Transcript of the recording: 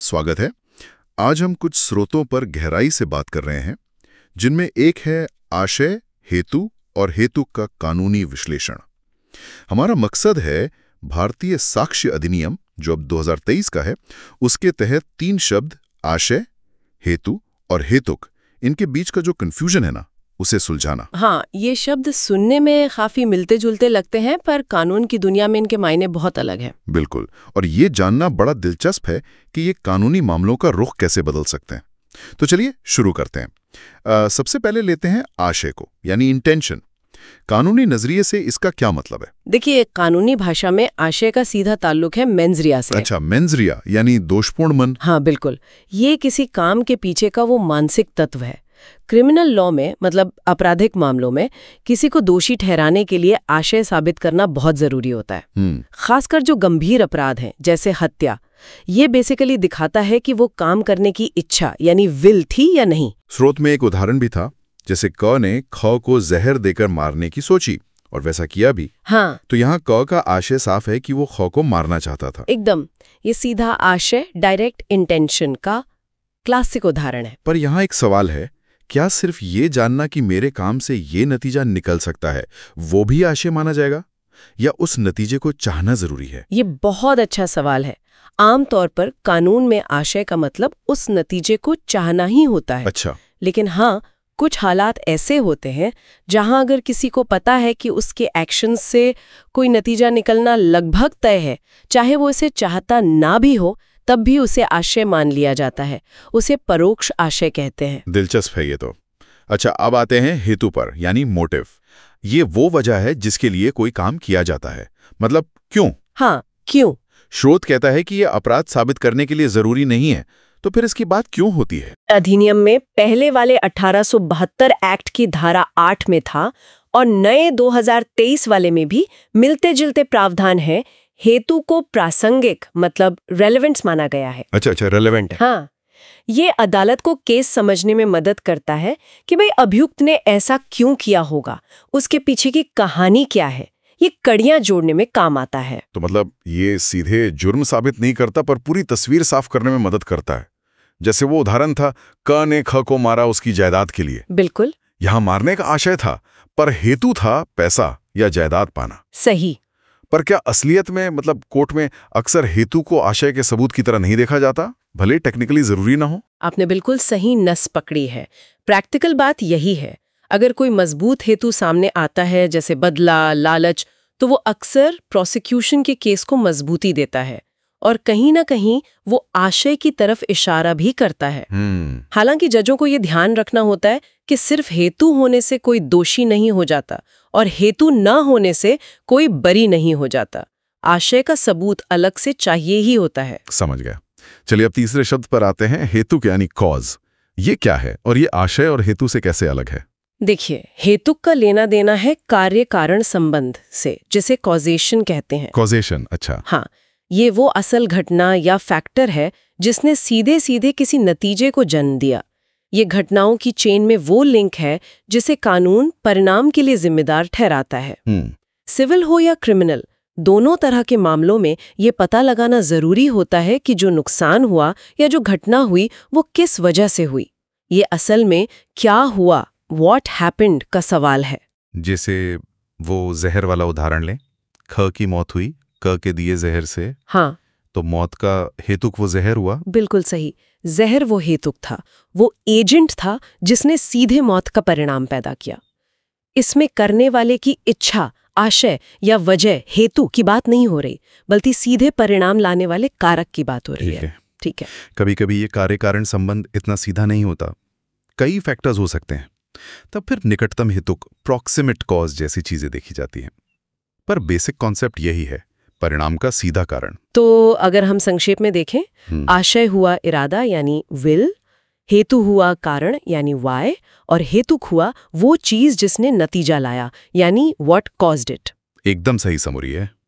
स्वागत है। आज हम कुछ स्रोतों पर गहराई से बात कर रहे हैं, जिनमें एक है आशय, हेतु और हेतुक का कानूनी विश्लेषण। हमारा मकसद है भारतीय साक्ष्य अधिनियम, जो अब 2023 का है, उसके तहत 3 शब्द आशय, हेतु और हेतुक, इनके बीच का जो कंफ्यूजन है ना, उसे सुलझाना। हाँ, ये शब्द सुनने में काफी मिलते जुलते लगते हैं, पर कानून की दुनिया में इनके मायने बहुत अलग हैं। बिल्कुल, और ये जानना बड़ा दिलचस्प है कि ये कानूनी मामलों का रुख कैसे बदल सकते हैं। तो चलिए शुरू करते हैं। सबसे पहले लेते हैं आशय को, यानी इंटेंशन। कानूनी नजरिए से इसका क्या मतलब है? देखिए, कानूनी भाषा में आशय का सीधा ताल्लुक है मेंस रिया से। अच्छा, मेंस रिया यानी दोषपूर्ण मन। हाँ, बिल्कुल। ये किसी काम के पीछे का वो मानसिक तत्व है। क्रिमिनल लॉ में, मतलब आपराधिक मामलों में, किसी को दोषी ठहराने के लिए आशय साबित करना बहुत जरूरी होता है। खासकर जो गंभीर अपराध हैं, जैसे हत्या। ये बेसिकली दिखाता है कि वो काम करने की इच्छा यानी विल थी या नहीं। स्रोत में एक उदाहरण भी था, जैसे क ने ख को जहर देकर मारने की सोची और वैसा किया भी। हाँ, तो यहाँ क का आशय साफ है कि वो ख को मारना चाहता था। एकदम। ये सीधा आशय, डायरेक्ट इंटेंशन का क्लासिक उदाहरण है। पर यहाँ एक सवाल है, क्या सिर्फ ये जानना कि मेरे काम से ये नतीजा निकल सकता है, वो भी आशय माना जाएगा, या उस नतीजे को चाहना जरूरी है? ये बहुत अच्छा सवाल है। आमतौर पर कानून में आशय का मतलब उस नतीजे को चाहना ही होता है। अच्छा। लेकिन हाँ, कुछ हालात ऐसे होते हैं जहां अगर किसी को पता है कि उसके एक्शन से कोई नतीजा निकलना लगभग तय है, चाहे वो इसे चाहता ना भी हो, तब भी उसे आशय मान लिया जाता है। उसे परोक्ष आशय कहते हैं। दिलचस्प है ये तो। अच्छा, अब आते हैं हेतु पर, यानी मोटिव। ये वो वजह है जिसके लिए कोई काम किया जाता है, मतलब क्यों? हाँ, क्यों? स्रोत कहता है कि ये अपराध साबित करने के लिए जरूरी नहीं है, तो फिर इसकी बात क्यों होती है? अधिनियम में पहले वाले 1872 एक्ट की धारा 8 में था, और नए 2023 वाले में भी मिलते जुलते प्रावधान है। हेतु को प्रासंगिक, मतलब रेलेवेंट्स माना गया है। अच्छा, रेलेवेंट है। हाँ, ये अदालत को केस समझने में मदद करता है कि भाई अभियुक्त ने ऐसा क्यों किया होगा, उसके पीछे की कहानी क्या है। ये कड़ियां जोड़ने में काम आता है। तो मतलब ये सीधे जुर्म साबित नहीं करता, पर पूरी तस्वीर साफ करने में मदद करता है। जैसे वो उदाहरण था, क ने ख को मारा उसकी जायदाद के लिए। बिल्कुल। यहाँ मारने का आशय था, पर हेतु था पैसा या जायदाद पाना। सही। पर क्या असलियत में, मतलब कोर्ट में, अक्सर हेतु को आशय के सबूत की तरह नहीं देखा जाता, भले टेक्निकली जरूरी ना हो? आपने बिल्कुल सही नस पकड़ी है। प्रैक्टिकल बात यही है। अगर कोई मजबूत हेतु सामने आता है, जैसे बदला, लालच, तो वो अक्सर प्रोसिक्यूशन के केस को मजबूती देता है और कहीं ना कहीं वो आशय की तरफ इशारा भी करता है। हालांकि जजों को ये ध्यान रखना होता है कि सिर्फ हेतु होने से कोई दोषी नहीं हो जाता और हेतु न होने से कोई बरी नहीं हो जाता। आशय का सबूत अलग से चाहिए ही होता है। समझ गया। चलिए अब तीसरे शब्द पर आते हैं, हेतु यानी कॉज। ये क्या है और ये आशय और हेतु से कैसे अलग है? देखिए, हेतुक का लेना देना है कार्य कारण संबंध से, जिसे कॉजेशन कहते हैं। कॉजेशन, अच्छा। हाँ, ये वो असल घटना या फैक्टर है जिसने सीधे सीधे किसी नतीजे को जन्म दिया। ये घटनाओं की चेन में वो लिंक है जिसे कानून परिणाम के लिए जिम्मेदार ठहराता है। सिविल हो या क्रिमिनल, दोनों तरह के मामलों में ये पता लगाना जरूरी होता है कि जो नुकसान हुआ या जो घटना हुई वो किस वजह से हुई। ये असल में क्या हुआ, व्हाट हैपेंड का सवाल है। जैसे वो जहर वाला उदाहरण लें, ख की मौत हुई क के दिए जहर से। हाँ, तो मौत का हेतुक वो जहर हुआ। बिल्कुल सही। जहर वो हेतुक था, वो एजेंट था जिसने सीधे मौत का परिणाम पैदा किया। इसमें करने वाले की इच्छा, आशय या वजह, हेतु की बात नहीं हो रही, बल्कि सीधे परिणाम लाने वाले कारक की बात हो रही है। ठीक है। कभी कभी ये कार्य कारण संबंध इतना सीधा नहीं होता, कई फैक्टर्स हो सकते हैं। तब फिर निकटतम हेतुक, प्रॉक्सिमेट कॉज जैसी चीजें देखी जाती हैं। पर बेसिक कॉन्सेप्ट यही है, परिणाम का सीधा कारण। तो अगर हम संक्षेप में देखें, आशय हुआ इरादा यानी विल, हेतु हुआ कारण यानी वाई, और हेतुक हुआ वो चीज जिसने नतीजा लाया यानी व्हाट कॉज्ड इट। एकदम सही समरी है।